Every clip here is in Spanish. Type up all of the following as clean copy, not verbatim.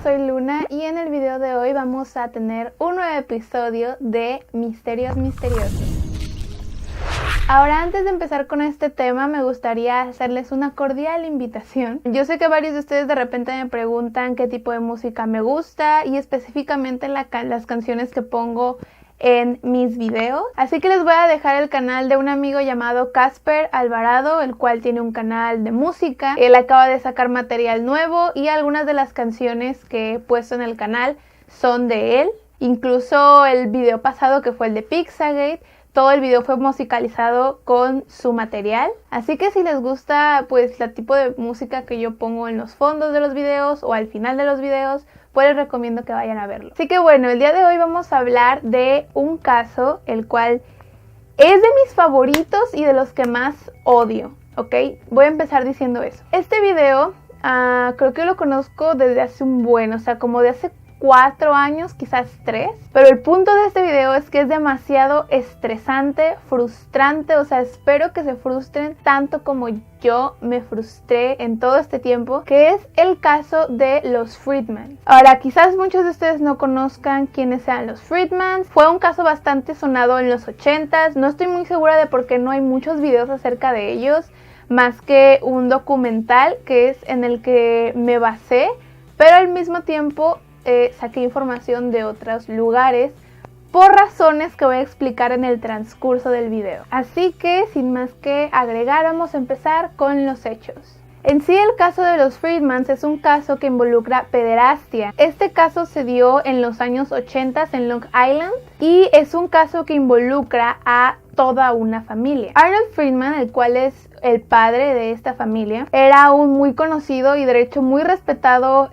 soy Luna y en el video de hoy vamos a tener un nuevo episodio de Misterios Misteriosos. Ahora, antes de empezar con este tema, me gustaría hacerles una cordial invitación. Yo sé que varios de ustedes de repente me preguntan qué tipo de música me gusta y específicamente las canciones que pongo en mis videos. Así que les voy a dejar el canal de un amigo llamado Casper Alvarado, el cual tiene un canal de música. Él acaba de sacar material nuevo y algunas de las canciones que he puesto en el canal son de él. Incluso el video pasado, que fue el de Pizzagate, todo el video fue musicalizado con su material. Así que si les gusta pues el tipo de música que yo pongo en los fondos de los videos o al final de los videos, pues les recomiendo que vayan a verlo. Así que bueno, el día de hoy vamos a hablar de un caso el cual es de mis favoritos y de los que más odio, ¿ok? Voy a empezar diciendo eso. Este video creo que lo conozco desde hace un buen, o sea, como de hace 4 años, quizás 3. Pero el punto de este video es que es demasiado estresante, frustrante. O sea, espero que se frustren tanto como yo me frustré en todo este tiempo, que es el caso de los Friedman. Ahora, quizás muchos de ustedes no conozcan quiénes sean los Friedman. Fue un caso bastante sonado en los 80s. No estoy muy segura de por qué no hay muchos videos acerca de ellos, más que un documental que es en el que me basé, pero al mismo tiempo saqué información de otros lugares por razones que voy a explicar en el transcurso del video. Así que sin más que agregar, vamos a empezar con los hechos. En sí, el caso de los Friedmans es un caso que involucra pederastia. Este caso se dio en los años 80 en Long Island y es un caso que involucra a toda una familia. Arnold Friedman, el cual es el padre de esta familia, era un muy conocido y de hecho muy respetado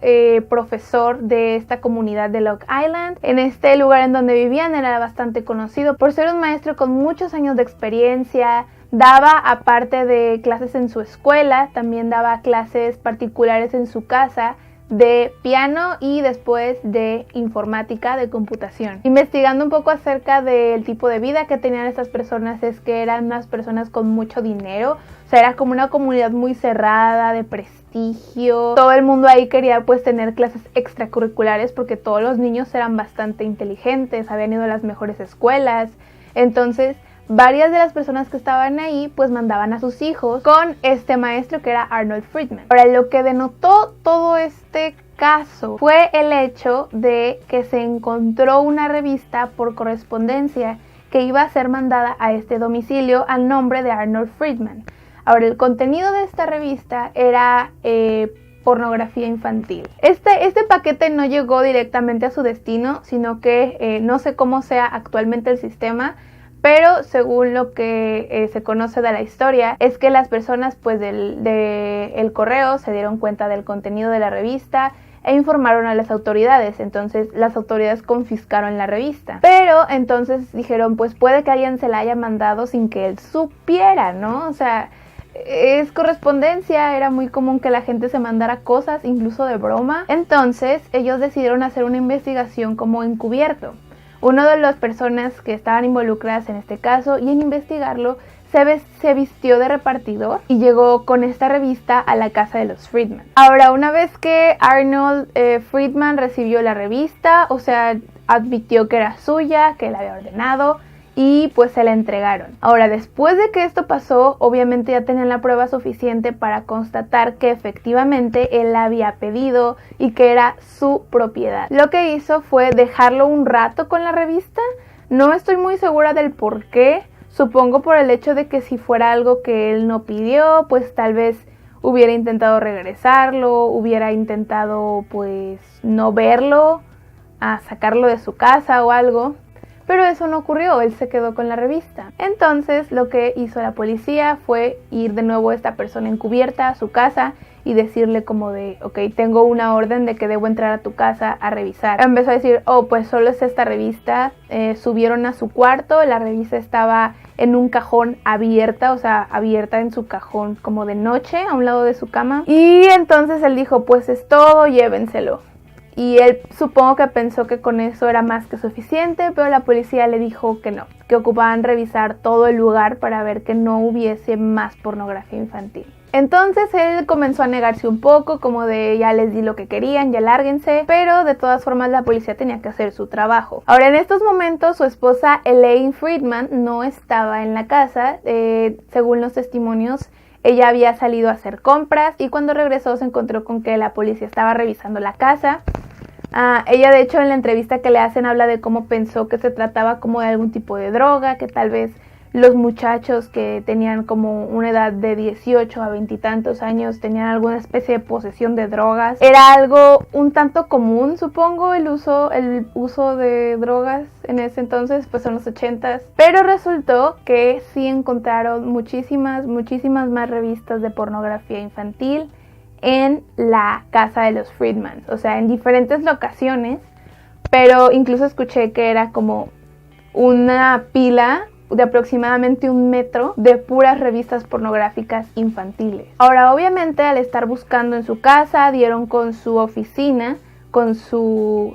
profesor de esta comunidad de Long Island. En este lugar en donde vivían era bastante conocido por ser un maestro con muchos años de experiencia. Daba, aparte de clases en su escuela, también daba clases particulares en su casa de piano y después de informática, de computación. Investigando un poco acerca del tipo de vida que tenían estas personas, es que eran unas personas con mucho dinero. O sea, era como una comunidad muy cerrada, de prestigio. Todo el mundo ahí quería pues tener clases extracurriculares porque todos los niños eran bastante inteligentes, habían ido a las mejores escuelas. Entonces, varias de las personas que estaban ahí pues mandaban a sus hijos con este maestro que era Arnold Friedman. Ahora, lo que denotó todo este caso fue el hecho de que se encontró una revista por correspondencia que iba a ser mandada a este domicilio al nombre de Arnold Friedman. Ahora, el contenido de esta revista era pornografía infantil. Este paquete no llegó directamente a su destino, sino que no sé cómo sea actualmente el sistema, pero según lo que se conoce de la historia, es que las personas pues del correo se dieron cuenta del contenido de la revista e informaron a las autoridades. Entonces las autoridades confiscaron la revista. Pero entonces dijeron, pues puede que alguien se la haya mandado sin que él supiera, ¿no? O sea, es correspondencia, era muy común que la gente se mandara cosas, incluso de broma. Entonces ellos decidieron hacer una investigación como encubierto. Uno de las personas que estaban involucradas en este caso y en investigarlo se vistió de repartidor y llegó con esta revista a la casa de los Friedman. Ahora, una vez que Arnold Friedman recibió la revista, o sea, admitió que era suya, que la había ordenado y pues se la entregaron. Ahora, después de que esto pasó, obviamente ya tenían la prueba suficiente para constatar que efectivamente él la había pedido y que era su propiedad. Lo que hizo fue dejarlo un rato con la revista. No estoy muy segura del por qué. Supongo por el hecho de que si fuera algo que él no pidió, pues tal vez hubiera intentado regresarlo, hubiera intentado pues no verlo, sacarlo de su casa o algo. Pero eso no ocurrió, él se quedó con la revista. Entonces lo que hizo la policía fue ir de nuevo a esta persona encubierta a su casa y decirle como de, ok, tengo una orden de que debo entrar a tu casa a revisar. Empezó a decir, oh, pues solo es esta revista. Subieron a su cuarto, la revista estaba en un cajón abierta, o sea, abierta en su cajón como de noche a un lado de su cama. Y entonces él dijo, pues es todo, llévenselo. Y él supongo que pensó que con eso era más que suficiente, pero la policía le dijo que no, que ocupaban revisar todo el lugar para ver que no hubiese más pornografía infantil. Entonces él comenzó a negarse un poco, como de ya les di lo que querían, ya lárguense, pero de todas formas la policía tenía que hacer su trabajo. Ahora, en estos momentos su esposa Elaine Friedman no estaba en la casa, según los testimonios. Ella había salido a hacer compras y cuando regresó se encontró con que la policía estaba revisando la casa. Ella, de hecho, en la entrevista que le hacen habla de cómo pensó que se trataba como de algún tipo de droga, que tal vez los muchachos que tenían como una edad de 18 a 20 y tantos años tenían alguna especie de posesión de drogas. Era algo un tanto común, supongo, el uso de drogas en ese entonces, pues en los 80s. Pero resultó que sí encontraron muchísimas más revistas de pornografía infantil en la casa de los Friedman, o sea, en diferentes locaciones, pero incluso escuché que era como una pila de aproximadamente 1 metro de puras revistas pornográficas infantiles. Ahora, obviamente, al estar buscando en su casa, dieron con su oficina, con su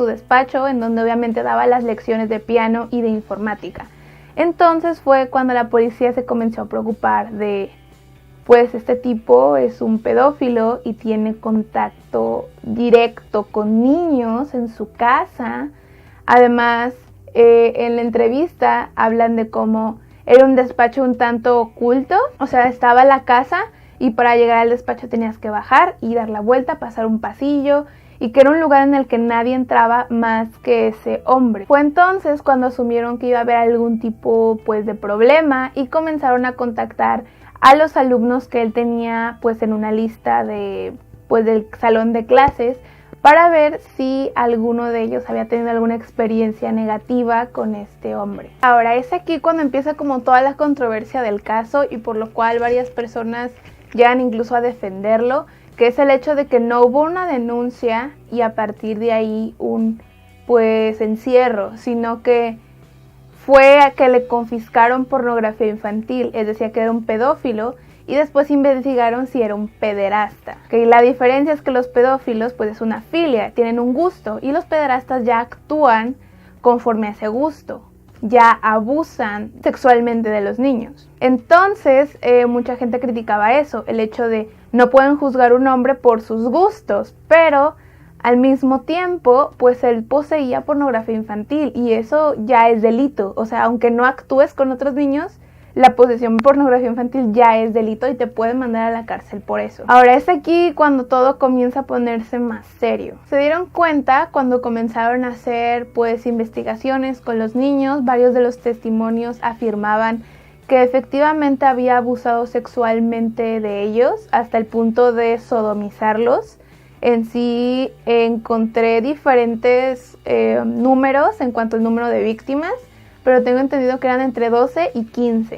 despacho, en donde obviamente daba las lecciones de piano y de informática. Entonces fue cuando la policía se comenzó a preocupar de, pues este tipo es un pedófilo y tiene contacto directo con niños en su casa. Además, en la entrevista hablan de cómo era un despacho un tanto oculto, o sea, estaba la casa y para llegar al despacho tenías que bajar y dar la vuelta, pasar un pasillo, y que era un lugar en el que nadie entraba más que ese hombre. Fue entonces cuando asumieron que iba a haber algún tipo pues de problema y comenzaron a contactar a los alumnos que él tenía pues en una lista del salón de clases, para ver si alguno de ellos había tenido alguna experiencia negativa con este hombre. Ahora, es aquí cuando empieza como toda la controversia del caso y por lo cual varias personas llegan incluso a defenderlo, que es el hecho de que no hubo una denuncia y a partir de ahí un encierro, sino que fue a que le confiscaron pornografía infantil, es decir, que era un pedófilo, y después investigaron si era un pederasta. Que la diferencia es que los pedófilos pues es una filia, tienen un gusto, y los pederastas ya actúan conforme a ese gusto, ya abusan sexualmente de los niños. Entonces mucha gente criticaba eso, el hecho de no pueden juzgar a un hombre por sus gustos, pero al mismo tiempo pues él poseía pornografía infantil y eso ya es delito, o sea, aunque no actúes con otros niños, la posesión de pornografía infantil ya es delito y te pueden mandar a la cárcel por eso. Ahora es aquí cuando todo comienza a ponerse más serio. Se dieron cuenta cuando comenzaron a hacer investigaciones con los niños. Varios de los testimonios afirmaban que efectivamente había abusado sexualmente de ellos hasta el punto de sodomizarlos. En sí encontré diferentes números en cuanto al número de víctimas, pero tengo entendido que eran entre 12 y 15.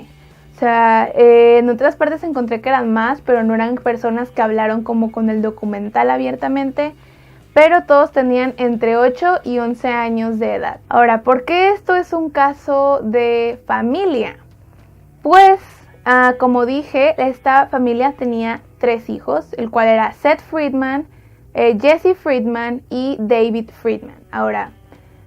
O sea, en otras partes encontré que eran más, pero no eran personas que hablaron como con el documental abiertamente, pero todos tenían entre 8 y 11 años de edad. Ahora, ¿por qué esto es un caso de familia? Pues, como dije, esta familia tenía 3 hijos, el cual era Seth Friedman, Jesse Friedman y David Friedman. Ahora,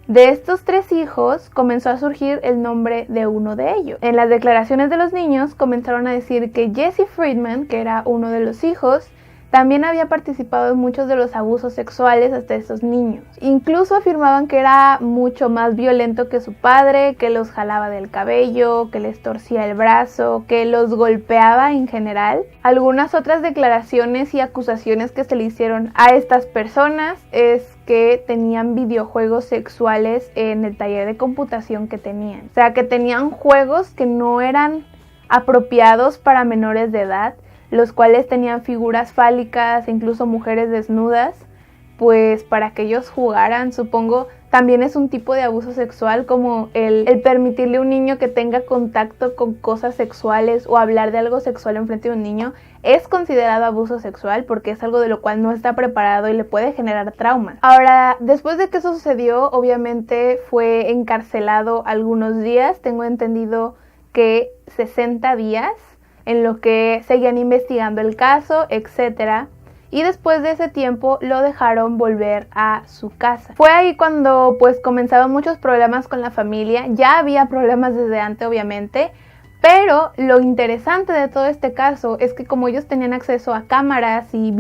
de estos 3 hijos comenzó a surgir el nombre de uno de ellos. En las declaraciones de los niños comenzaron a decir que Jesse Friedman, que era uno de los hijos, también había participado en muchos de los abusos sexuales hasta estos niños. Incluso afirmaban que era mucho más violento que su padre, que los jalaba del cabello, que les torcía el brazo, que los golpeaba en general. Algunas otras declaraciones y acusaciones que se le hicieron a estas personas es que tenían videojuegos sexuales en el taller de computación que tenían. O sea, que tenían juegos que no eran apropiados para menores de edad, los cuales tenían figuras fálicas e incluso mujeres desnudas, pues para que ellos jugaran. Supongo también es un tipo de abuso sexual, como el permitirle a un niño que tenga contacto con cosas sexuales o hablar de algo sexual enfrente de un niño es considerado abuso sexual porque es algo de lo cual no está preparado y le puede generar traumas. Ahora, después de que eso sucedió, obviamente fue encarcelado algunos días, tengo entendido que 60 días, en lo que seguían investigando el caso, etc. Y después de ese tiempo lo dejaron volver a su casa. Fue ahí cuando comenzaron muchos problemas con la familia. Ya había problemas desde antes, obviamente, Pero lo interesante de todo este caso es que como ellos tenían acceso a cámaras y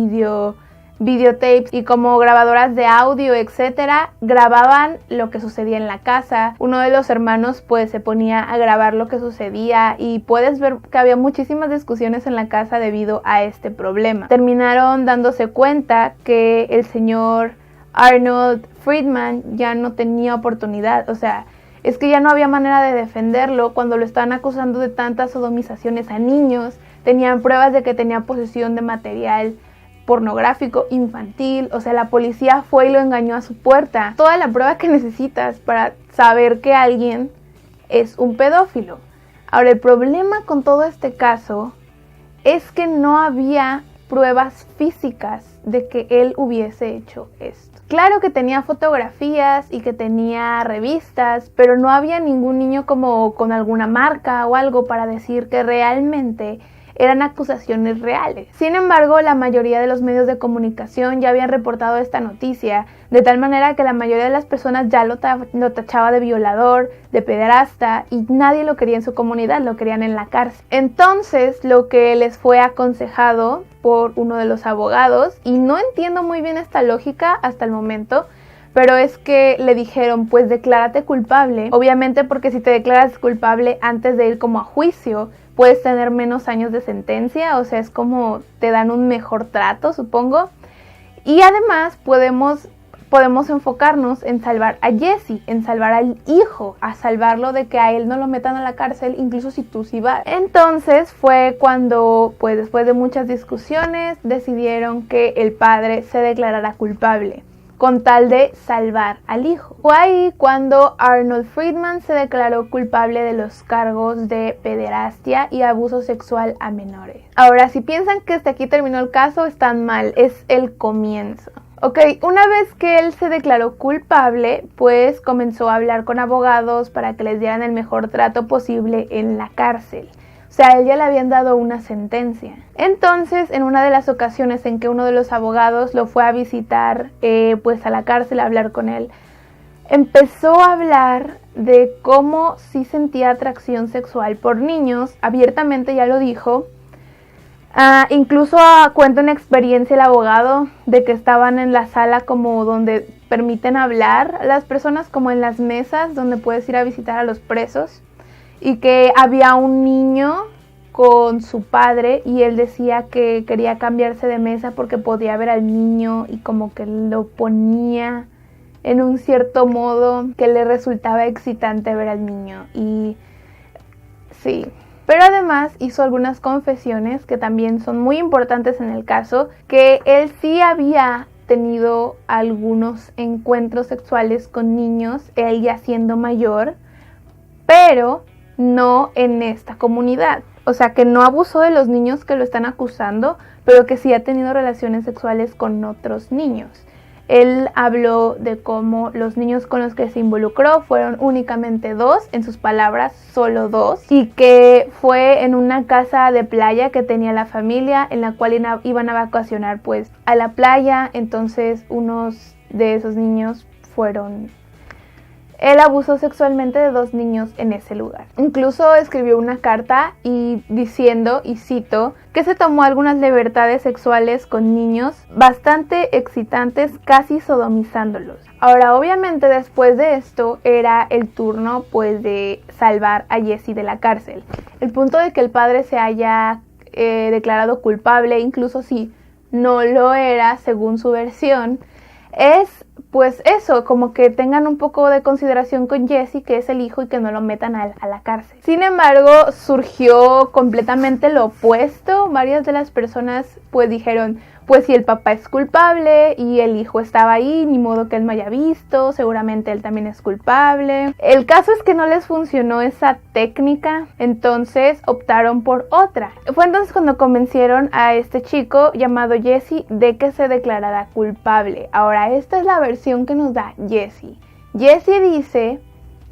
videotapes y como grabadoras de audio, etcétera, grababan lo que sucedía en la casa. Uno de los hermanos pues se ponía a grabar lo que sucedía y puedes ver que había muchísimas discusiones en la casa debido a este problema. Terminaron dándose cuenta que el señor Arnold Friedman ya no tenía oportunidad, o sea, es que ya no había manera de defenderlo cuando lo estaban acusando de tantas sodomizaciones a niños. Tenían pruebas de que tenía posesión de material pornográfico infantil, o sea, la policía fue y lo engañó a su puerta. Toda la prueba que necesitas para saber que alguien es un pedófilo. Ahora, el problema con todo este caso es que no había pruebas físicas de que él hubiese hecho esto. Claro que tenía fotografías y que tenía revistas, pero no había ningún niño como con alguna marca o algo para decir que realmente eran acusaciones reales. Sin embargo, la mayoría de los medios de comunicación ya habían reportado esta noticia, de tal manera que la mayoría de las personas ya lo tachaba de violador, de pederasta, y nadie lo quería en su comunidad, lo querían en la cárcel. Entonces, lo que les fue aconsejado por uno de los abogados, y no entiendo muy bien esta lógica hasta el momento, pero es que le dijeron, pues declárate culpable, obviamente porque si te declaras culpable antes de ir como a juicio, puedes tener menos años de sentencia, o sea, es como te dan un mejor trato, supongo. Y además podemos enfocarnos en salvar a Jesse, en salvar al hijo, a salvarlo de que a él no lo metan a la cárcel, incluso si tú sí vas. Entonces fue cuando, pues después de muchas discusiones, decidieron que el padre se declarara culpable, con tal de salvar al hijo. Fue ahí cuando Arnold Friedman se declaró culpable de los cargos de pederastia y abuso sexual a menores. Ahora, si piensan que hasta aquí terminó el caso, están mal, es el comienzo. Ok, una vez que él se declaró culpable, pues comenzó a hablar con abogados para que les dieran el mejor trato posible en la cárcel. O sea, a él ya le habían dado una sentencia. Entonces, en una de las ocasiones en que uno de los abogados lo fue a visitar pues a la cárcel a hablar con él, empezó a hablar de cómo sí sentía atracción sexual por niños. Abiertamente ya lo dijo. Incluso cuenta una experiencia el abogado de que estaban en la sala como donde permiten hablar a las personas, como en las mesas donde puedes ir a visitar a los presos. Y que había un niño con su padre y él decía que quería cambiarse de mesa porque podía ver al niño y como que lo ponía en un cierto modo que le resultaba excitante ver al niño. Y sí, pero además hizo algunas confesiones que también son muy importantes en el caso, que él sí había tenido algunos encuentros sexuales con niños, él ya siendo mayor, pero no en esta comunidad. O sea, que no abusó de los niños que lo están acusando, pero que sí ha tenido relaciones sexuales con otros niños. Él habló de cómo los niños con los que se involucró fueron únicamente 2, en sus palabras, solo 2, y que fue en una casa de playa que tenía la familia, en la cual iban a vacacionar pues a la playa. Entonces unos de esos niños fueron... Él abusó sexualmente de 2 niños en ese lugar. Incluso escribió una carta y diciendo, y cito, que se tomó algunas libertades sexuales con niños bastante excitantes, casi sodomizándolos. Ahora, obviamente después de esto era el turno pues de salvar a Jesse de la cárcel. El punto de que el padre se haya declarado culpable, incluso si no lo era según su versión, es pues eso, como que tengan un poco de consideración con Jesse, que es el hijo, y que no lo metan a la cárcel. Sin embargo, surgió completamente lo opuesto. Varias de las personas pues dijeron, pues si el papá es culpable y el hijo estaba ahí, ni modo que él no haya visto, seguramente él también es culpable. El caso es que no les funcionó esa técnica, entonces optaron por otra. Fue entonces cuando convencieron a este chico llamado Jesse de que se declarara culpable. Ahora, esta es la versión que nos da Jesse. Jesse dice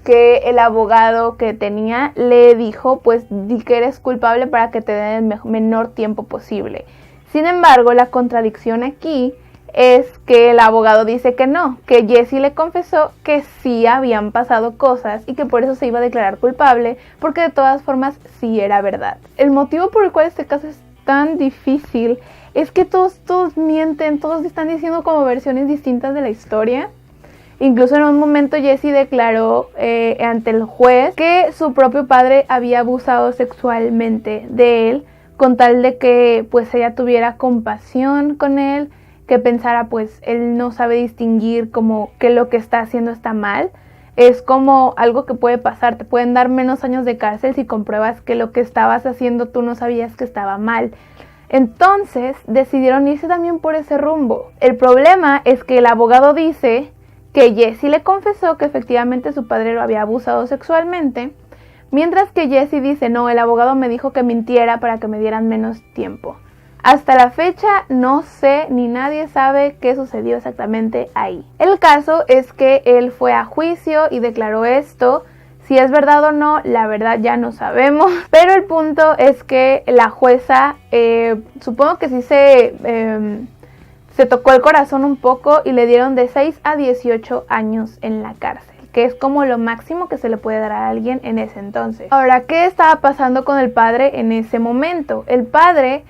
que el abogado que tenía le dijo, pues di que eres culpable para que te den el menor tiempo posible. Sin embargo, la contradicción aquí es que el abogado dice que no, que Jessie le confesó que sí habían pasado cosas y que por eso se iba a declarar culpable, porque de todas formas sí era verdad. El motivo por el cual este caso es tan difícil es que todos mienten, todos están diciendo como versiones distintas de la historia. Incluso en un momento Jessie declaró ante el juez que su propio padre había abusado sexualmente de él, con tal de que pues ella tuviera compasión con él, que pensara pues él no sabe distinguir como que lo que está haciendo está mal. Es como algo que puede pasar, te pueden dar menos años de cárcel si compruebas que lo que estabas haciendo tú no sabías que estaba mal. Entonces decidieron irse también por ese rumbo. El problema es que el abogado dice que Jessie le confesó que efectivamente su padre lo había abusado sexualmente, mientras que Jessie dice, no, el abogado me dijo que mintiera para que me dieran menos tiempo. Hasta la fecha no sé ni nadie sabe qué sucedió exactamente ahí. El caso es que él fue a juicio y declaró esto. Si es verdad o no, la verdad ya no sabemos. Pero el punto es que la jueza, supongo que sí se tocó el corazón un poco y le dieron de 6 a 18 años en la cárcel, que es como lo máximo que se le puede dar a alguien en ese entonces. Ahora, ¿qué estaba pasando con el padre en ese momento? El padre,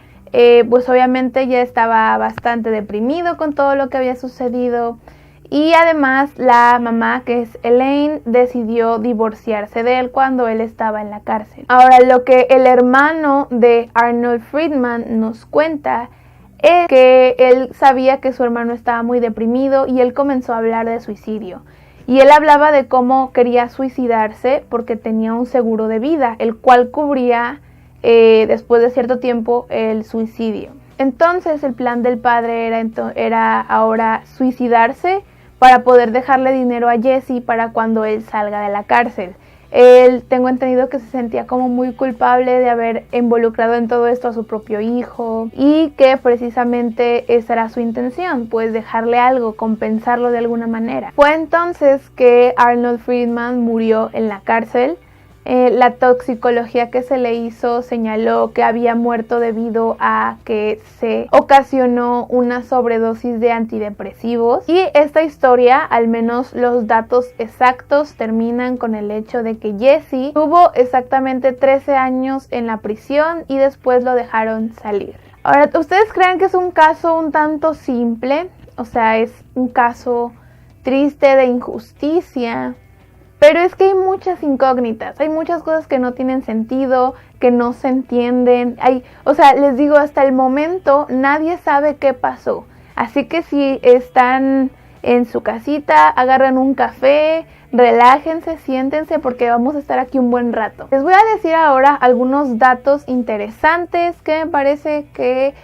pues obviamente ya estaba bastante deprimido con todo lo que había sucedido. Y además la mamá, que es Elaine, decidió divorciarse de él cuando él estaba en la cárcel. Ahora, lo que el hermano de Arnold Friedman nos cuenta es que él sabía que su hermano estaba muy deprimido y él comenzó a hablar de suicidio. Y él hablaba de cómo quería suicidarse porque tenía un seguro de vida, el cual cubría después de cierto tiempo el suicidio. Entonces el plan del padre era ahora suicidarse para poder dejarle dinero a Jessie para cuando él salga de la cárcel. Él, tengo entendido que se sentía como muy culpable de haber involucrado en todo esto a su propio hijo y que precisamente esa era su intención, pues dejarle algo, compensarlo de alguna manera. Fue entonces que Arnold Friedman murió en la cárcel. La toxicología que se le hizo señaló que había muerto debido a que se ocasionó una sobredosis de antidepresivos. Y esta historia, al menos los datos exactos, terminan con el hecho de que Jessie tuvo exactamente 13 años en la prisión y después lo dejaron salir. Ahora, ¿ustedes creen que es un caso un tanto simple? O sea, es un caso triste de injusticia. Pero es que hay muchas incógnitas, hay muchas cosas que no tienen sentido, que no se entienden. O sea, les digo, hasta el momento nadie sabe qué pasó. Así que si están en su casita, agarran un café, relájense, siéntense porque vamos a estar aquí un buen rato. Les voy a decir ahora algunos datos interesantes que me parece que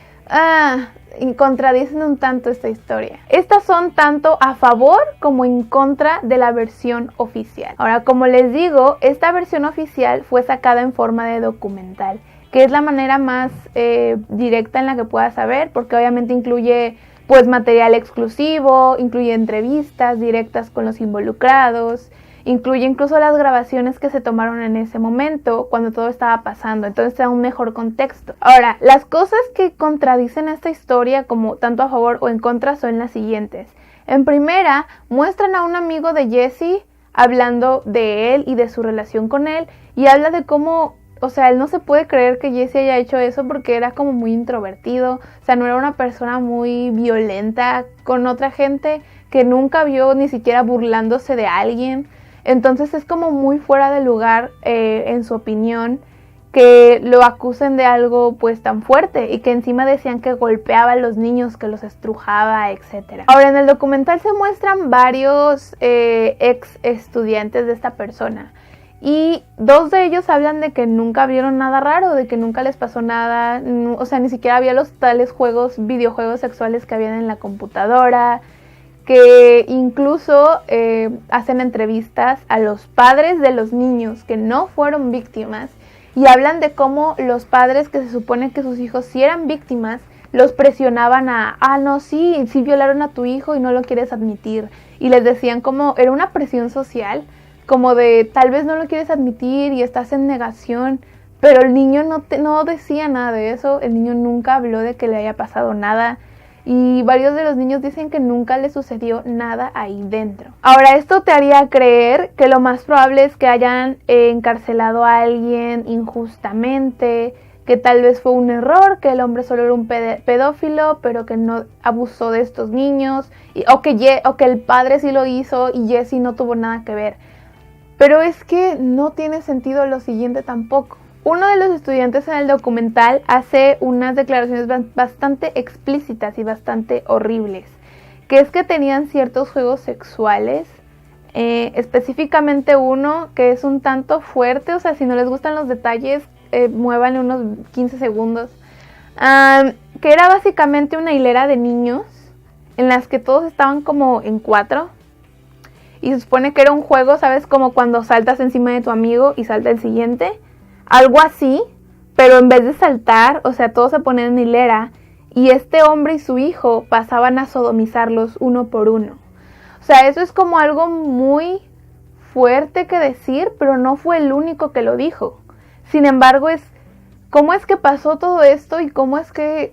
contradicen un tanto esta historia. Estas son tanto a favor como en contra de la versión oficial. Ahora, como les digo, esta versión oficial fue sacada en forma de documental, que es la manera más directa en la que puedas saber, porque obviamente incluye pues material exclusivo, incluye entrevistas directas con los involucrados, incluye incluso las grabaciones que se tomaron en ese momento cuando todo estaba pasando, entonces da un mejor contexto. Ahora, las cosas que contradicen esta historia como tanto a favor o en contra son las siguientes. En primera, muestran a un amigo de Jessie hablando de él y de su relación con él y habla de cómo, o sea, él no se puede creer que Jessie haya hecho eso porque era como muy introvertido, o sea, no era una persona muy violenta con otra gente, que nunca vio ni siquiera burlándose de alguien. Entonces es como muy fuera de lugar, en su opinión, que lo acusen de algo pues tan fuerte y que encima decían que golpeaba a los niños, que los estrujaba, etc. Ahora, en el documental se muestran varios ex estudiantes de esta persona y dos de ellos hablan de que nunca vieron nada raro, de que nunca les pasó nada, o sea, ni siquiera había los tales videojuegos sexuales que habían en la computadora, que incluso hacen entrevistas a los padres de los niños que no fueron víctimas y hablan de cómo los padres que se supone que sus hijos sí eran víctimas los presionaban no, sí violaron a tu hijo y no lo quieres admitir, y les decían como era una presión social, como de tal vez no lo quieres admitir y estás en negación, pero el niño no decía nada de eso, el niño nunca habló de que le haya pasado nada. y varios de los niños dicen que nunca les sucedió nada ahí dentro. Ahora, esto te haría creer que lo más probable es que hayan encarcelado a alguien injustamente, que tal vez fue un error, que el hombre solo era un pedófilo, pero que no abusó de estos niños, o que el padre sí lo hizo y Jesse no tuvo nada que ver. Pero es que no tiene sentido lo siguiente tampoco. Uno de los estudiantes en el documental hace unas declaraciones bastante explícitas y bastante horribles, que es que tenían ciertos juegos sexuales, específicamente uno que es un tanto fuerte, o sea, si no les gustan los detalles, muevan unos 15 segundos, que era básicamente una hilera de niños en las que todos estaban como en 4, y se supone que era un juego, ¿sabes? Como cuando saltas encima de tu amigo y salta el siguiente. Algo así, pero en vez de saltar, o sea, todos se ponían en hilera y este hombre y su hijo pasaban a sodomizarlos uno por uno. O sea, eso es como algo muy fuerte que decir, pero no fue el único que lo dijo. Sin embargo, ¿cómo es que pasó todo esto? Y cómo es que,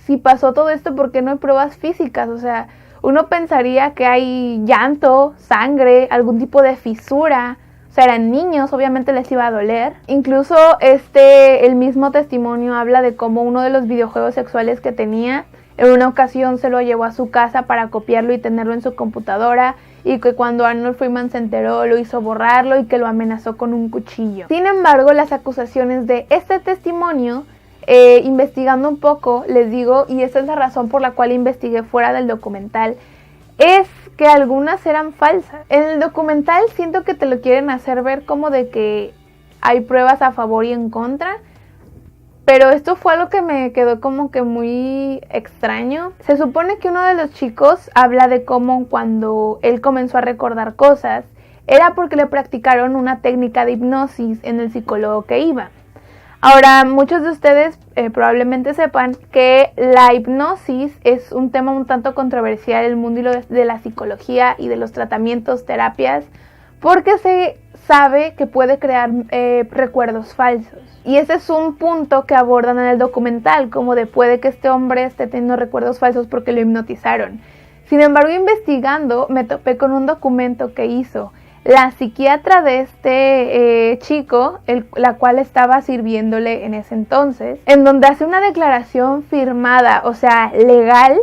si pasó todo esto, ¿por qué no hay pruebas físicas? O sea, uno pensaría que hay llanto, sangre, algún tipo de fisura. O sea, eran niños, obviamente les iba a doler. Incluso el mismo testimonio habla de cómo uno de los videojuegos sexuales que tenía, en una ocasión se lo llevó a su casa para copiarlo y tenerlo en su computadora, y que cuando Arnold Freeman se enteró lo hizo borrarlo y que lo amenazó con un cuchillo. Sin embargo, las acusaciones de este testimonio, investigando un poco, les digo, y esa es la razón por la cual investigué fuera del documental, es que algunas eran falsas. En el documental siento que te lo quieren hacer ver como de que hay pruebas a favor y en contra, pero esto fue algo que me quedó como que muy extraño. Se supone que uno de los chicos habla de cómo cuando él comenzó a recordar cosas era porque le practicaron una técnica de hipnosis en el psicólogo que iba. Ahora, muchos de ustedes probablemente sepan que la hipnosis es un tema un tanto controversial en el mundo de la psicología y de los tratamientos, terapias, porque se sabe que puede crear recuerdos falsos. Y ese es un punto que abordan en el documental, como de puede que este hombre esté teniendo recuerdos falsos porque lo hipnotizaron. Sin embargo, investigando, me topé con un documento que hizo la psiquiatra de este chico, la cual estaba sirviéndole en ese entonces, en donde hace una declaración firmada, o sea, legal,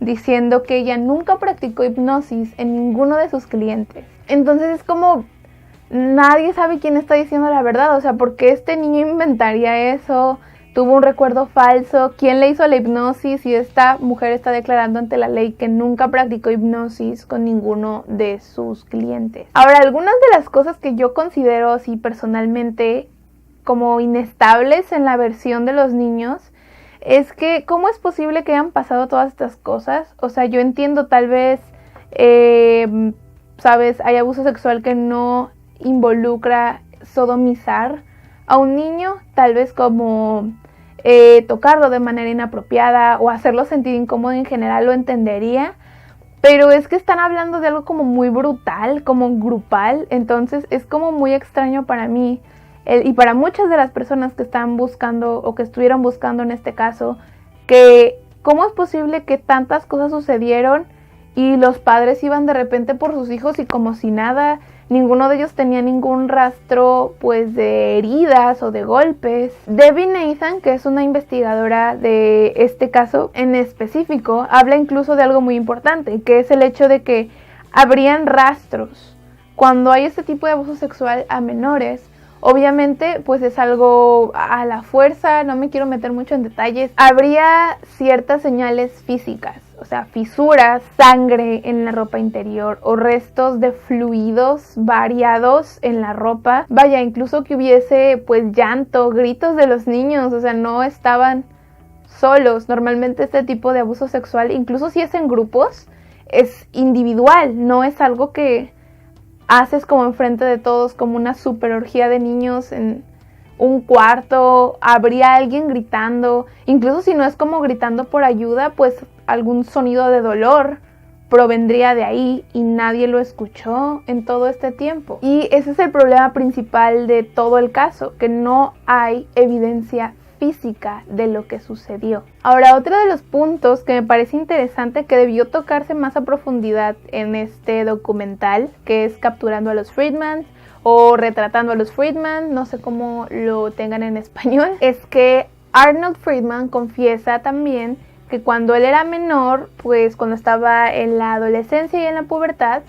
diciendo que ella nunca practicó hipnosis en ninguno de sus clientes. Entonces es como, nadie sabe quién está diciendo la verdad, o sea, ¿por qué este niño inventaría eso? Tuvo un recuerdo falso, ¿quién le hizo la hipnosis? Y esta mujer está declarando ante la ley que nunca practicó hipnosis con ninguno de sus clientes. Ahora, algunas de las cosas que yo considero así personalmente como inestables en la versión de los niños es que ¿cómo es posible que hayan pasado todas estas cosas? O sea, yo entiendo tal vez, ¿sabes? Hay abuso sexual que no involucra sodomizar a un niño, tal vez como tocarlo de manera inapropiada o hacerlo sentir incómodo en general, lo entendería, pero es que están hablando de algo como muy brutal, como grupal, entonces es como muy extraño para mí y para muchas de las personas que están buscando o que estuvieron buscando en este caso, que cómo es posible que tantas cosas sucedieron y los padres iban de repente por sus hijos y como si nada. Ninguno de ellos tenía ningún rastro pues de heridas o de golpes. Debbie Nathan, que es una investigadora de este caso en específico, habla incluso de algo muy importante, que es el hecho de que habrían rastros. Cuando hay este tipo de abuso sexual a menores, obviamente pues es algo a la fuerza, no me quiero meter mucho en detalles. Habría ciertas señales físicas, o sea, fisuras, sangre en la ropa interior o restos de fluidos variados en la ropa. Vaya, incluso que hubiese pues llanto, gritos de los niños, o sea, no estaban solos. Normalmente este tipo de abuso sexual, incluso si es en grupos, es individual, no es algo que haces como enfrente de todos, como una super orgía de niños en un cuarto. Habría alguien gritando, incluso si no es como gritando por ayuda, pues algún sonido de dolor provendría de ahí y nadie lo escuchó en todo este tiempo. Y ese es el problema principal de todo el caso, que no hay evidencia física de lo que sucedió. Ahora, otro de los puntos que me parece interesante que debió tocarse más a profundidad en este documental, que es Capturando a los Friedman o Retratando a los Friedman, no sé cómo lo tengan en español, es que Arnold Friedman confiesa también que cuando él era menor, pues cuando estaba en la adolescencia y en la pubertad,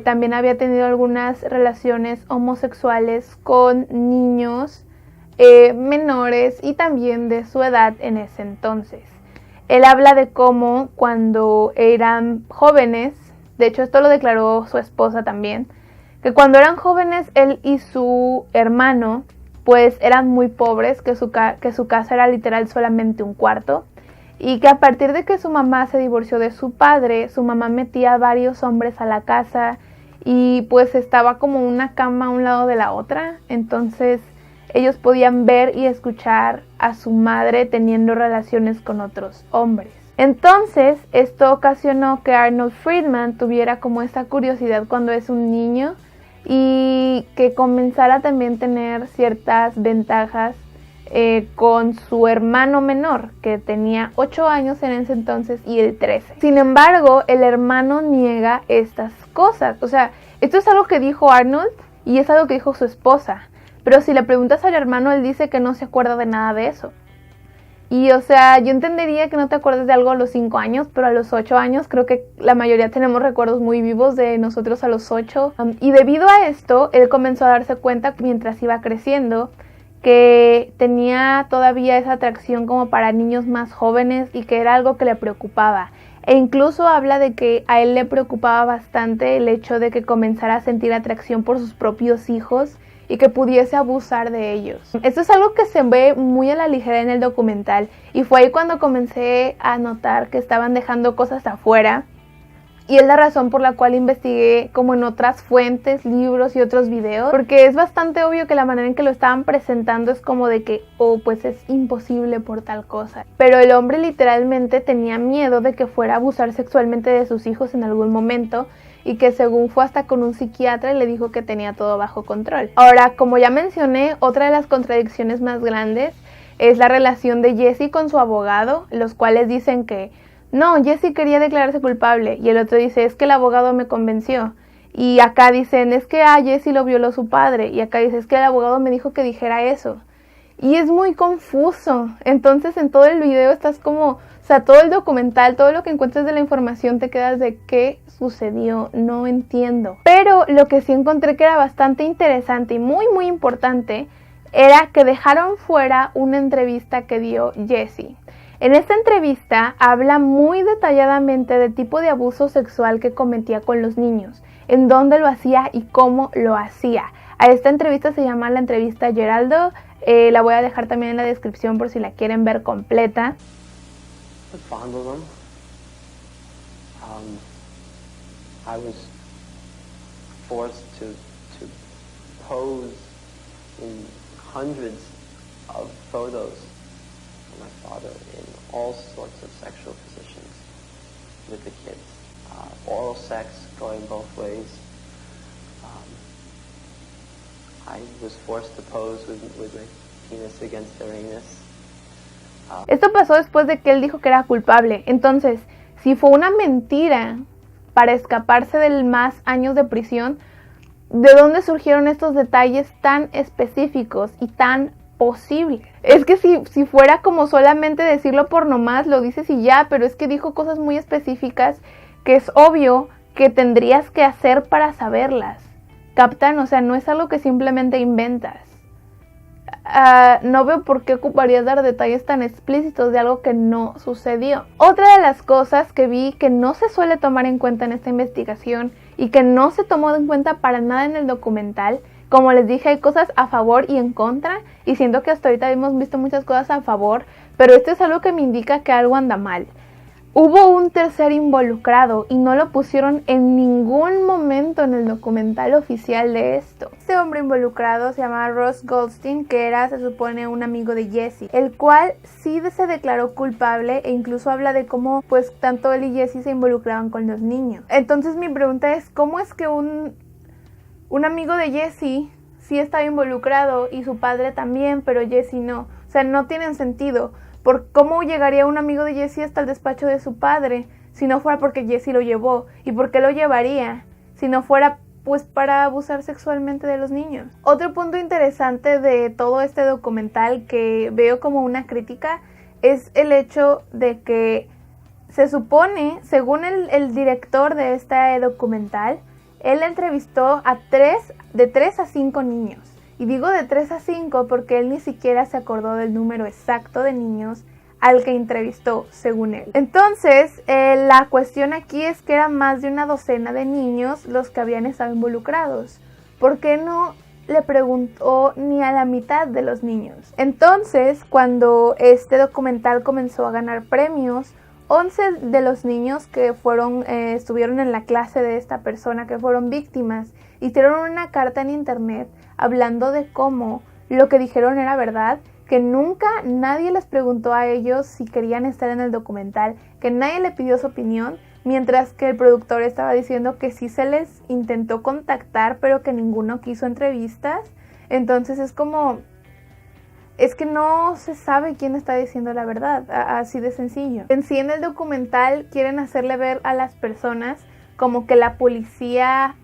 también había tenido algunas relaciones homosexuales con niños menores y también de su edad en ese entonces. Él habla de cómo cuando eran jóvenes, de hecho esto lo declaró su esposa también, que cuando eran jóvenes él y su hermano pues eran muy pobres, que su casa era literal solamente un cuarto, y que a partir de que su mamá se divorció de su padre, su mamá metía a varios hombres a la casa y pues estaba como una cama a un lado de la otra, entonces ellos podían ver y escuchar a su madre teniendo relaciones con otros hombres. Entonces esto ocasionó que Arnold Friedman tuviera como esa curiosidad cuando es un niño y que comenzara también a tener ciertas ventajas con su hermano menor, que tenía 8 años en ese entonces y él 13. Sin embargo, el hermano niega estas cosas. O sea, esto es algo que dijo Arnold y es algo que dijo su esposa. Pero si le preguntas al hermano, él dice que no se acuerda de nada de eso. Y o sea, yo entendería que no te acuerdes de algo a los 5 años, pero a los 8 años creo que la mayoría tenemos recuerdos muy vivos de nosotros a los 8. Y debido a esto, él comenzó a darse cuenta mientras iba creciendo que tenía todavía esa atracción como para niños más jóvenes y que era algo que le preocupaba. E incluso habla de que a él le preocupaba bastante el hecho de que comenzara a sentir atracción por sus propios hijos y que pudiese abusar de ellos. Esto es algo que se ve muy a la ligera en el documental y fue ahí cuando comencé a notar que estaban dejando cosas afuera. Y es la razón por la cual investigué como en otras fuentes, libros y otros videos, porque es bastante obvio que la manera en que lo estaban presentando es como de que, pues es imposible por tal cosa. Pero el hombre literalmente tenía miedo de que fuera a abusar sexualmente de sus hijos en algún momento y que según fue hasta con un psiquiatra y le dijo que tenía todo bajo control. Ahora, como ya mencioné, otra de las contradicciones más grandes es la relación de Jesse con su abogado, los cuales dicen que no, Jesse quería declararse culpable y el otro dice, es que el abogado me convenció. Y acá dicen, es que a Jesse lo violó su padre. Y acá dice, es que el abogado me dijo que dijera eso. Y es muy confuso. Entonces en todo el video estás como, o sea, todo el documental, todo lo que encuentras de la información te quedas de qué sucedió, no entiendo. Pero lo que sí encontré que era bastante interesante y muy muy importante era que dejaron fuera una entrevista que dio Jesse. En esta entrevista habla muy detalladamente del tipo de abuso sexual que cometía con los niños, en dónde lo hacía y cómo lo hacía. A esta entrevista se llama la entrevista Geraldo, la voy a dejar también en la descripción por si la quieren ver completa. I was forced to pose in hundreds of photos of my father in all sorts of sexual positions with the kids. Oral sex going both ways. I was forced to pose with my penis against their anus. Esto pasó después de que él dijo que era culpable. Entonces, si fue una mentira para escaparse de más años de prisión, ¿de dónde surgieron estos detalles tan específicos y tan posibles? Es que si fuera como solamente decirlo por nomás, lo dices y ya, pero es que dijo cosas muy específicas que es obvio que tendrías que hacer para saberlas. ¿Captan? O sea, no es algo que simplemente inventas. No veo por qué ocuparías dar detalles tan explícitos de algo que no sucedió. Otra de las cosas que vi que no se suele tomar en cuenta en esta investigación y que no se tomó en cuenta para nada en el documental, como les dije, hay cosas a favor y en contra, y siento que hasta ahorita hemos visto muchas cosas a favor, pero esto es algo que me indica que algo anda mal. Hubo un tercer involucrado y no lo pusieron en ningún momento en el documental oficial de esto. Este hombre involucrado se llamaba Ross Goldstein, que era, se supone, un amigo de Jesse, el cual sí se declaró culpable e incluso habla de cómo pues tanto él y Jesse se involucraban con los niños. Entonces mi pregunta es, ¿cómo es que un amigo de Jesse sí estaba involucrado y su padre también, pero Jesse no? O O sea, no tienen sentido. ¿Por cómo llegaría un amigo de Jesse hasta el despacho de su padre si no fuera porque Jesse lo llevó? ¿Y por qué lo llevaría si no fuera pues para abusar sexualmente de los niños? Otro punto interesante de todo este documental que veo como una crítica es el hecho de que se supone, según el director de este documental, él entrevistó a de 3 a 5 niños. Y digo de 3 a 5 porque él ni siquiera se acordó del número exacto de niños al que entrevistó, según él. Entonces, la cuestión aquí es que eran más de una docena de niños los que habían estado involucrados. ¿Por qué no le preguntó ni a la mitad de los niños? Entonces, cuando este documental comenzó a ganar premios, 11 de los niños que estuvieron en la clase de esta persona, que fueron víctimas, hicieron una carta en internet hablando de cómo lo que dijeron era verdad, que nunca nadie les preguntó a ellos si querían estar en el documental, que nadie le pidió su opinión, mientras que el productor estaba diciendo que sí se les intentó contactar, pero que ninguno quiso entrevistas. Entonces es que no se sabe quién está diciendo la verdad, así de sencillo. En sí, en el documental quieren hacerle ver a las personas como que la policía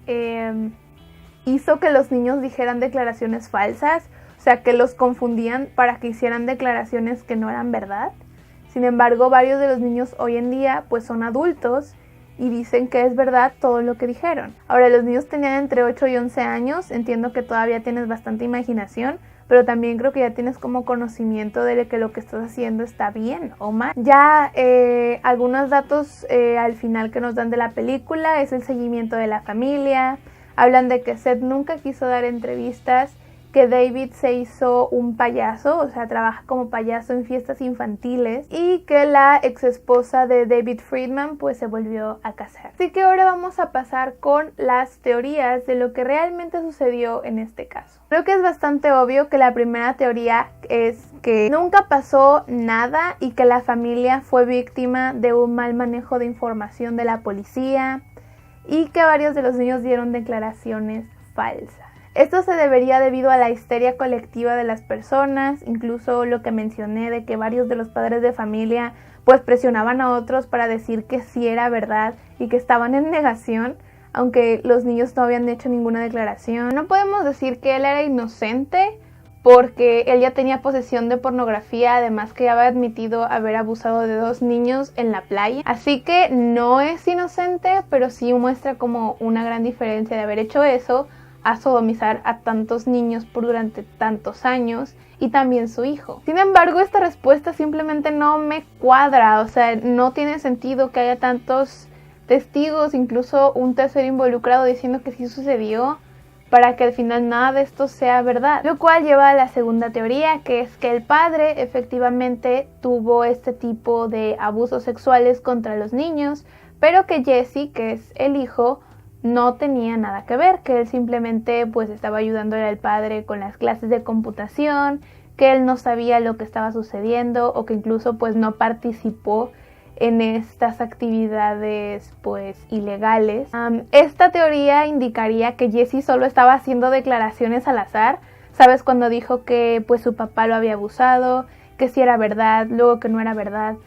hizo que los niños dijeran declaraciones falsas, o sea, que los confundían para que hicieran declaraciones que no eran verdad. Sin embargo, varios de los niños hoy en día pues son adultos y dicen que es verdad todo lo que dijeron. Ahora, los niños tenían entre 8 y 11 años, entiendo que todavía tienes bastante imaginación, pero también creo que ya tienes como conocimiento de que lo que estás haciendo está bien o mal. Ya algunos datos al final que nos dan de la película es el seguimiento de la familia. Hablan de que Seth nunca quiso dar entrevistas, que David se hizo un payaso, o sea, trabaja como payaso en fiestas infantiles, y que la ex esposa de David Friedman pues se volvió a casar. Así que ahora vamos a pasar con las teorías de lo que realmente sucedió en este caso. Creo que es bastante obvio que la primera teoría es que nunca pasó nada y que la familia fue víctima de un mal manejo de información de la policía y que varios de los niños dieron declaraciones falsas. Esto se debería debido a la histeria colectiva de las personas, incluso lo que mencioné de que varios de los padres de familia pues presionaban a otros para decir que sí era verdad y que estaban en negación, aunque los niños no habían hecho ninguna declaración. No podemos decir que él era inocente porque él ya tenía posesión de pornografía, además que ya había admitido haber abusado de 2 niños en la playa. Así que no es inocente, pero sí muestra como una gran diferencia de haber hecho eso a sodomizar a tantos niños durante tantos años y también su hijo. Sin embargo, esta respuesta simplemente no me cuadra, o sea, no tiene sentido que haya tantos testigos, incluso un tercero involucrado diciendo que sí sucedió, para que al final nada de esto sea verdad. Lo cual lleva a la segunda teoría, que es que el padre efectivamente tuvo este tipo de abusos sexuales contra los niños, pero que Jesse, que es el hijo, no tenía nada que ver, que él simplemente pues estaba ayudándole al padre con las clases de computación, que él no sabía lo que estaba sucediendo o que incluso pues no participó en estas actividades pues ilegales. Esta teoría indicaría que Jesse solo estaba haciendo declaraciones al azar, ¿sabes? Cuando dijo que pues su papá lo había abusado, que sí era verdad, luego que no era verdad.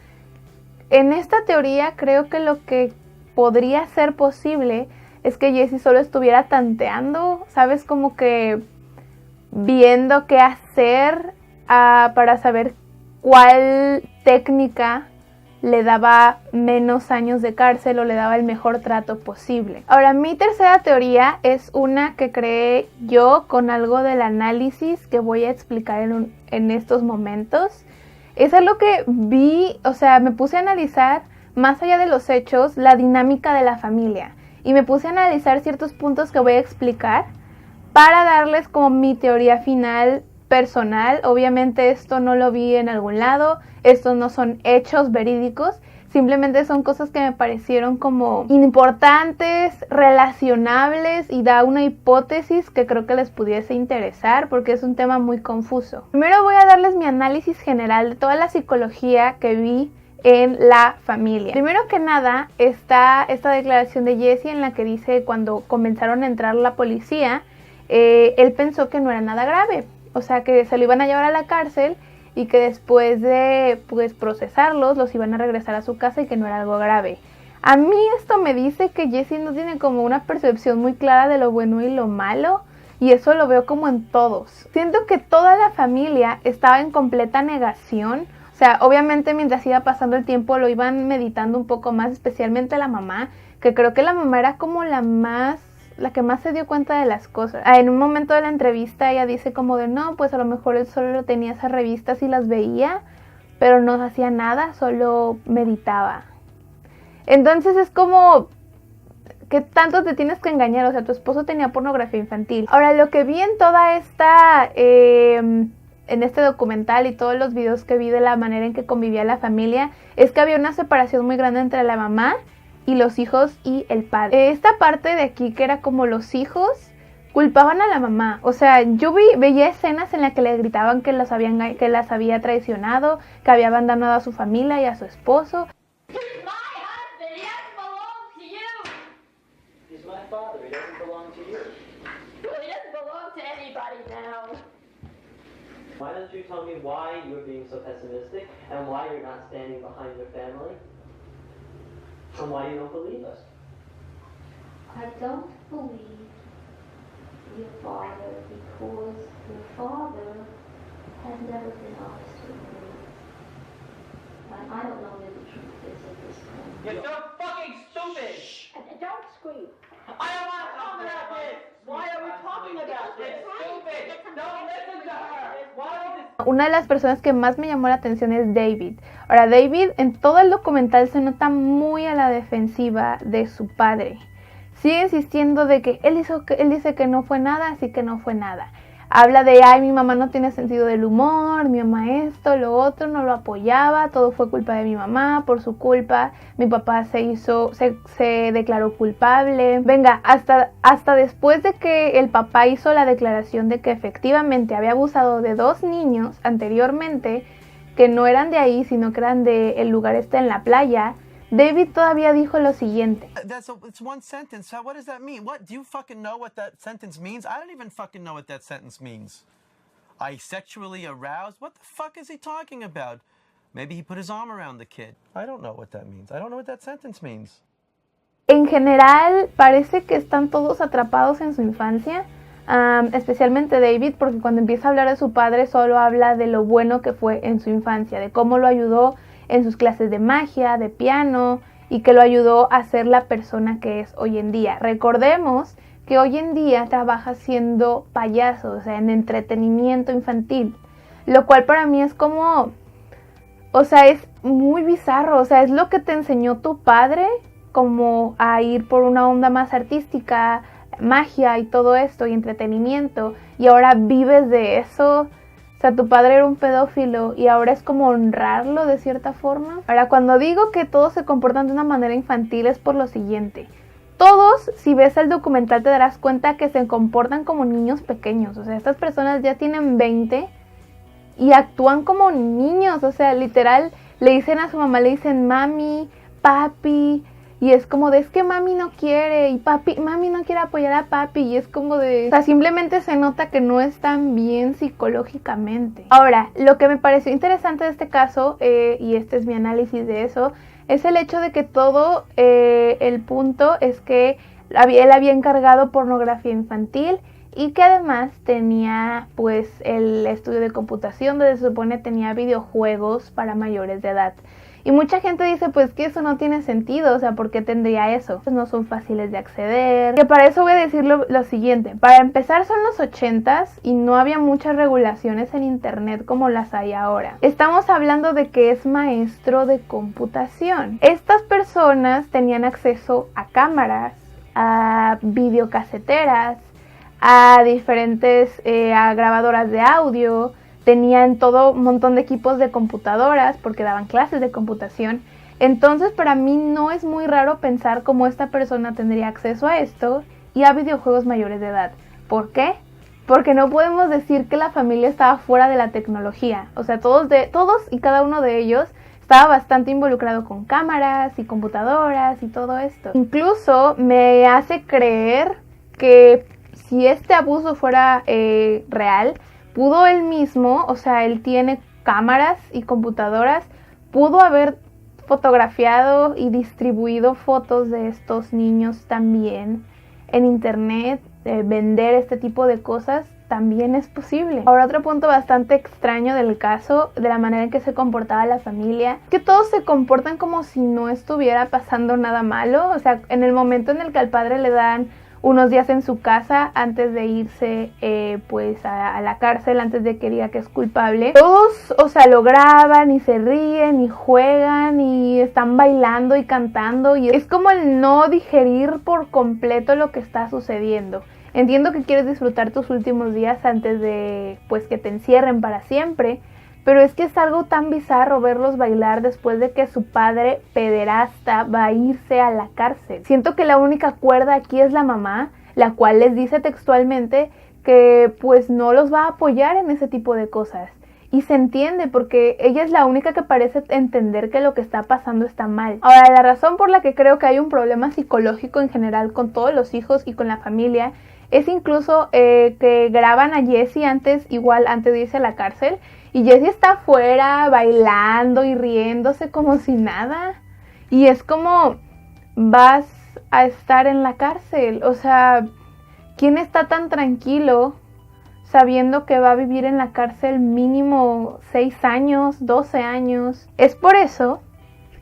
En esta teoría creo que lo que podría ser posible es que Jesse solo estuviera tanteando, ¿sabes? Como que viendo qué hacer para saber cuál técnica le daba menos años de cárcel o le daba el mejor trato posible. Ahora, mi tercera teoría es una que creé yo con algo del análisis que voy a explicar en estos momentos. Es algo que vi, o sea, me puse a analizar más allá de los hechos, la dinámica de la familia. Y me puse a analizar ciertos puntos que voy a explicar para darles como mi teoría final personal. Obviamente esto no lo vi en algún lado, estos no son hechos verídicos, simplemente son cosas que me parecieron como importantes, relacionables y da una hipótesis que creo que les pudiese interesar porque es un tema muy confuso. Primero voy a darles mi análisis general de toda la psicología que vi en la familia. Primero que nada está esta declaración de Jesse en la que dice cuando comenzaron a entrar la policía, él pensó que no era nada grave, o sea que se lo iban a llevar a la cárcel y que después de pues procesarlos los iban a regresar a su casa y que no era algo grave. A mí esto me dice que Jessie no tiene como una percepción muy clara de lo bueno y lo malo, y eso lo veo como en todos. Siento que toda la familia estaba en completa negación. O sea, obviamente mientras iba pasando el tiempo lo iban meditando un poco más, especialmente la mamá, que creo que la mamá era como la que más se dio cuenta de las cosas. En un momento de la entrevista ella dice como de no, pues a lo mejor él solo tenía esas revistas y las veía, pero no hacía nada, solo meditaba. Entonces es como, ¿qué tanto te tienes que engañar? O sea, tu esposo tenía pornografía infantil. Ahora, lo que vi en toda esta, en este documental y todos los videos que vi de la manera en que convivía la familia, es que había una separación muy grande entre la mamá y los hijos y el padre. Esta parte de aquí que era como los hijos culpaban a la mamá. O sea, yo veía escenas en las que le gritaban que las había traicionado, que había abandonado a su familia y a su esposo. Father, he doesn't belong to you. Well, he doesn't belong to anybody now. Why don't you tell me why you're being so pessimistic and why you're not standing behind your family and why you don't believe us? I don't believe your father because your father has never been honest with me. I don't know where the truth is at this point. You're so fucking stupid! Shh. Don't scream. I don't want to talk about this! Why are we talking about this? Stupid! Don't listen to her! Why? Una de las personas que más me llamó la atención es David. Ahora, David en todo el documental se nota muy a la defensiva de su padre. Sigue insistiendo de que él dice que no fue nada, así que no fue nada. Habla de, ay, mi mamá no tiene sentido del humor, mi mamá esto, lo otro, no lo apoyaba, todo fue culpa de mi mamá, por su culpa, mi papá se declaró culpable. Venga, hasta después de que el papá hizo la declaración de que efectivamente había abusado de 2 niños anteriormente, que no eran de ahí, sino que eran del lugar en la playa, David todavía dijo lo siguiente. It's one sentence. So what does that mean? What do you fucking know what that sentence means? I don't even fucking know what that sentence means. I sexually aroused? What the fuck is he talking about? Maybe he put his arm around the kid. I don't know what that means. I don't know what that sentence means. En general, parece que están todos atrapados en su infancia, especialmente David, porque cuando empieza a hablar de su padre solo habla de lo bueno que fue en su infancia, de cómo lo ayudó en sus clases de magia, de piano, y que lo ayudó a ser la persona que es hoy en día. Recordemos que hoy en día trabaja siendo payaso, o sea, en entretenimiento infantil, lo cual para mí es como, o sea, es muy bizarro, o sea, es lo que te enseñó tu padre, como a ir por una onda más artística, magia y todo esto, y entretenimiento, y ahora vives de eso. O sea, tu padre era un pedófilo y ahora es como honrarlo de cierta forma. Ahora, cuando digo que todos se comportan de una manera infantil es por lo siguiente. Todos, si ves el documental, te darás cuenta que se comportan como niños pequeños. O sea, estas personas ya tienen 20 y actúan como niños. O sea, literal, le dicen a su mamá, le dicen mami, papi. Y es como de, es que mami no quiere, y mami no quiere apoyar a papi, y es como de, o sea, simplemente se nota que no están bien psicológicamente. Ahora, lo que me pareció interesante de este caso, y este es mi análisis de eso, es el hecho de que todo el punto es que él había encargado pornografía infantil, y que además tenía pues el estudio de computación donde se supone tenía videojuegos para mayores de edad. Y mucha gente dice pues que eso no tiene sentido, o sea, ¿por qué tendría eso? Pues no son fáciles de acceder. Que para eso voy a decir lo siguiente. Para empezar, son los 80s y no había muchas regulaciones en internet como las hay ahora. Estamos hablando de que es maestro de computación. Estas personas tenían acceso a cámaras, a videocaseteras, a diferentes a grabadoras de audio. Tenían todo un montón de equipos de computadoras porque daban clases de computación. Entonces para mí no es muy raro pensar cómo esta persona tendría acceso a esto y a videojuegos mayores de edad. ¿Por qué? Porque no podemos decir que la familia estaba fuera de la tecnología. O sea, todos y cada uno de ellos estaba bastante involucrado con cámaras y computadoras y todo esto. Incluso me hace creer que si este abuso fuera real, pudo él mismo, o sea, él tiene cámaras y computadoras, pudo haber fotografiado y distribuido fotos de estos niños también en internet. Vender este tipo de cosas también es posible. Ahora, otro punto bastante extraño del caso, de la manera en que se comportaba la familia, que todos se comportan como si no estuviera pasando nada malo. O sea, en el momento en el que al padre le dan unos días en su casa antes de irse pues a la cárcel, antes de que diga que es culpable, todos, o sea, lo graban y se ríen y juegan y están bailando y cantando, y es como el no digerir por completo lo que está sucediendo. Entiendo que quieres disfrutar tus últimos días antes de pues que te encierren para siempre, pero es que es algo tan bizarro verlos bailar después de que su padre pederasta va a irse a la cárcel. Siento que la única cuerda aquí es la mamá, la cual les dice textualmente que pues no los va a apoyar en ese tipo de cosas. Y se entiende porque ella es la única que parece entender que lo que está pasando está mal. Ahora, la razón por la que creo que hay un problema psicológico en general con todos los hijos y con la familia es incluso que graban a Jessie antes de irse a la cárcel. Y Jessie está afuera bailando y riéndose como si nada. Y es como, vas a estar en la cárcel. O sea, ¿quién está tan tranquilo sabiendo que va a vivir en la cárcel mínimo 6 años, 12 años? Es por eso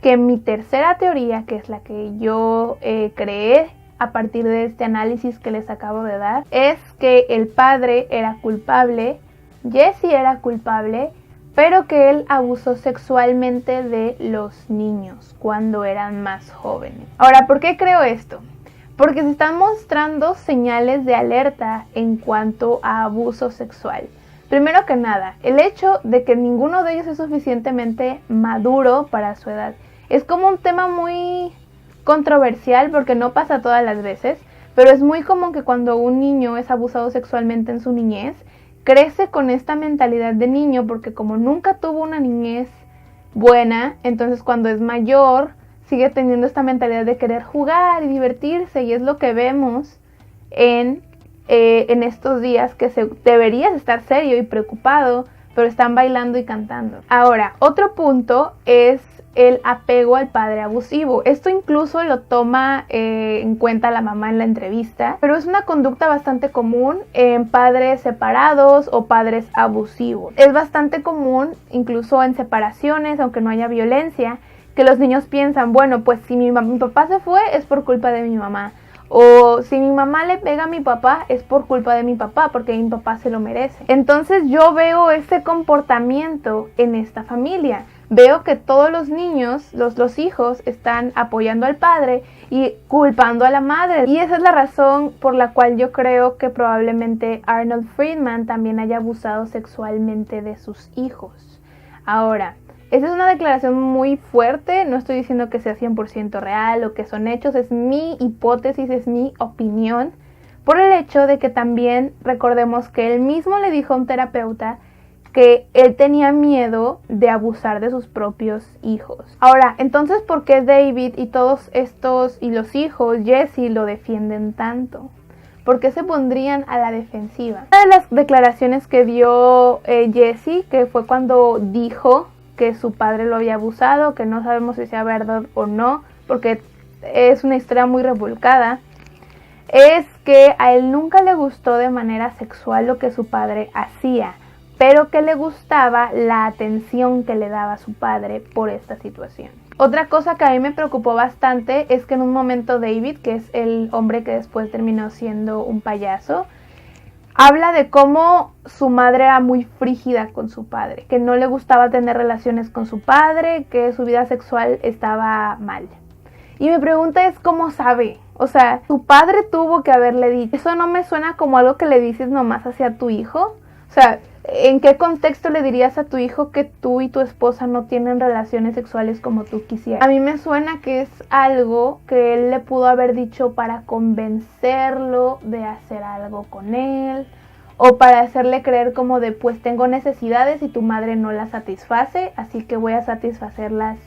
que mi tercera teoría, que es la que yo creé a partir de este análisis que les acabo de dar, es que el padre era culpable, Jessie era culpable, pero que él abusó sexualmente de los niños cuando eran más jóvenes. Ahora, ¿por qué creo esto? Porque se están mostrando señales de alerta en cuanto a abuso sexual. Primero que nada, el hecho de que ninguno de ellos es suficientemente maduro para su edad. Es como un tema muy controversial porque no pasa todas las veces, pero es muy común que cuando un niño es abusado sexualmente en su niñez, crece con esta mentalidad de niño porque como nunca tuvo una niñez buena, entonces cuando es mayor sigue teniendo esta mentalidad de querer jugar y divertirse, y es lo que vemos en estos días, que deberías estar serio y preocupado, pero están bailando y cantando. Ahora, otro punto es el apego al padre abusivo. Esto incluso lo toma en cuenta la mamá en la entrevista, pero es una conducta bastante común en padres separados o padres abusivos. Es bastante común, incluso en separaciones, aunque no haya violencia, que los niños piensan, bueno, pues si mi papá se fue es por culpa de mi mamá. O si mi mamá le pega a mi papá es por culpa de mi papá, porque mi papá se lo merece. Entonces yo veo ese comportamiento en esta familia. Veo que todos los niños, los hijos, están apoyando al padre y culpando a la madre. Y esa es la razón por la cual yo creo que probablemente Arnold Friedman también haya abusado sexualmente de sus hijos. Ahora, esa es una declaración muy fuerte, no estoy diciendo que sea 100% real o que son hechos, es mi hipótesis, es mi opinión, por el hecho de que también recordemos que él mismo le dijo a un terapeuta que él tenía miedo de abusar de sus propios hijos. Ahora, entonces, ¿por qué David y todos estos y los hijos, Jessie, lo defienden tanto? ¿Por qué se pondrían a la defensiva? Una de las declaraciones que dio Jessie, que fue cuando dijo que su padre lo había abusado, que no sabemos si sea verdad o no, porque es una historia muy revolcada, es que a él nunca le gustó de manera sexual lo que su padre hacía, pero que le gustaba la atención que le daba su padre por esta situación. Otra cosa que a mí me preocupó bastante es que en un momento David, que es el hombre que después terminó siendo un payaso, habla de cómo su madre era muy frígida con su padre, que no le gustaba tener relaciones con su padre, que su vida sexual estaba mal. Y mi pregunta es, ¿cómo sabe? O sea, su padre tuvo que haberle dicho. Eso no me suena como algo que le dices nomás hacia tu hijo. O sea, ¿en qué contexto le dirías a tu hijo que tú y tu esposa no tienen relaciones sexuales como tú quisieras? A mí me suena que es algo que él le pudo haber dicho para convencerlo de hacer algo con él, o para hacerle creer como de, pues tengo necesidades y tu madre no las satisface, así que voy a satisfacerlas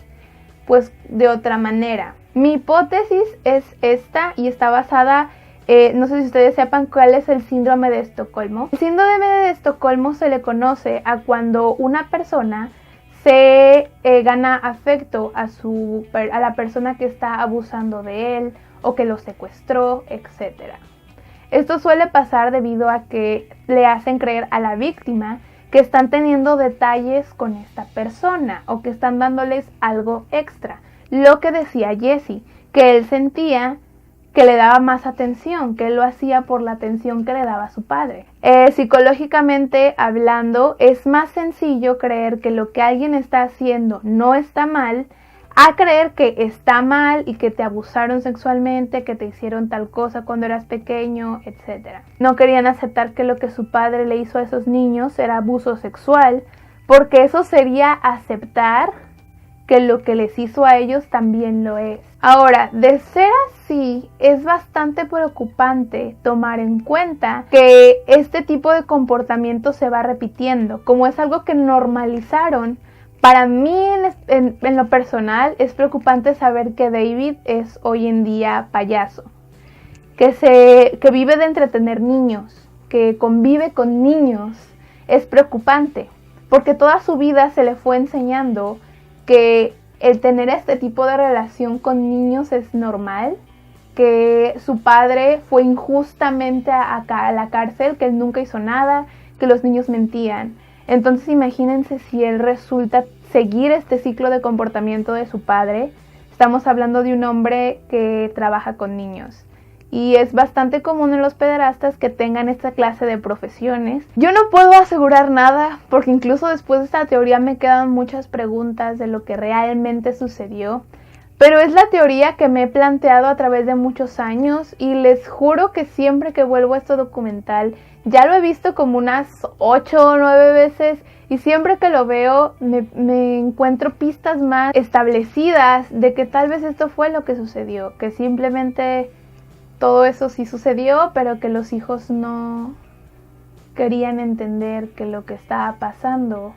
pues de otra manera. Mi hipótesis es esta y está basada No sé si ustedes sepan cuál es el síndrome de Estocolmo. El síndrome de Estocolmo se le conoce a cuando una persona se gana afecto a la persona que está abusando de él o que lo secuestró, etc. Esto suele pasar debido a que le hacen creer a la víctima que están teniendo detalles con esta persona o que están dándoles algo extra. Lo que decía Jesse, que él sentía que le daba más atención, que él lo hacía por la atención que le daba su padre. Psicológicamente hablando, es más sencillo creer que lo que alguien está haciendo no está mal, a creer que está mal y que te abusaron sexualmente, que te hicieron tal cosa cuando eras pequeño, etc. No querían aceptar que lo que su padre le hizo a esos niños era abuso sexual, porque eso sería aceptar que lo que les hizo a ellos también lo es. Ahora, de ser así, es bastante preocupante tomar en cuenta que este tipo de comportamiento se va repitiendo, como es algo que normalizaron. Para mí, en lo personal, es preocupante saber que David es hoy en día payaso, que vive de entretener niños, que convive con niños. Es preocupante, porque toda su vida se le fue enseñando que el tener este tipo de relación con niños es normal, que su padre fue injustamente a la cárcel, que él nunca hizo nada, que los niños mentían. Entonces imagínense si él resulta seguir este ciclo de comportamiento de su padre. Estamos hablando de un hombre que trabaja con niños. Y es bastante común en los pederastas que tengan esta clase de profesiones. Yo no puedo asegurar nada, porque incluso después de esta teoría me quedan muchas preguntas de lo que realmente sucedió. Pero es la teoría que me he planteado a través de muchos años y les juro que siempre que vuelvo a este documental, ya lo he visto como unas 8 o 9 veces y siempre que lo veo me encuentro pistas más establecidas de que tal vez esto fue lo que sucedió, que simplemente todo eso sí sucedió, pero que los hijos no querían entender que lo que estaba pasando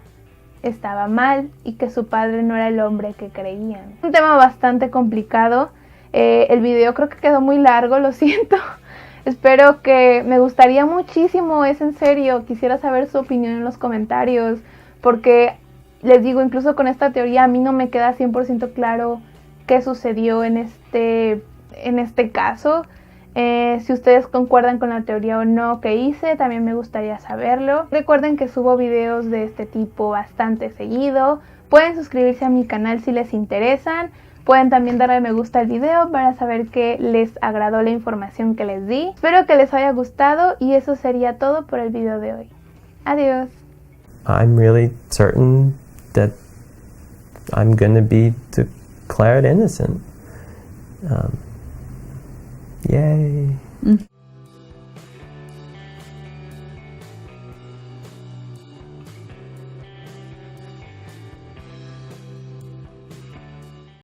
estaba mal y que su padre no era el hombre que creían. Un tema bastante complicado. El video creo que quedó muy largo, lo siento. Espero que me gustaría muchísimo, es en serio, quisiera saber su opinión en los comentarios, porque les digo, incluso con esta teoría a mí no me queda 100% claro qué sucedió en este caso. Si ustedes concuerdan con la teoría o no que hice, también me gustaría saberlo. Recuerden que subo videos de este tipo bastante seguido. Pueden suscribirse a mi canal si les interesan. Pueden también darle me gusta al video para saber que les agradó la información que les di. Espero que les haya gustado y eso sería todo por el video de hoy. Adiós. I'm really certain that I'm gonna be declared innocent. Yay.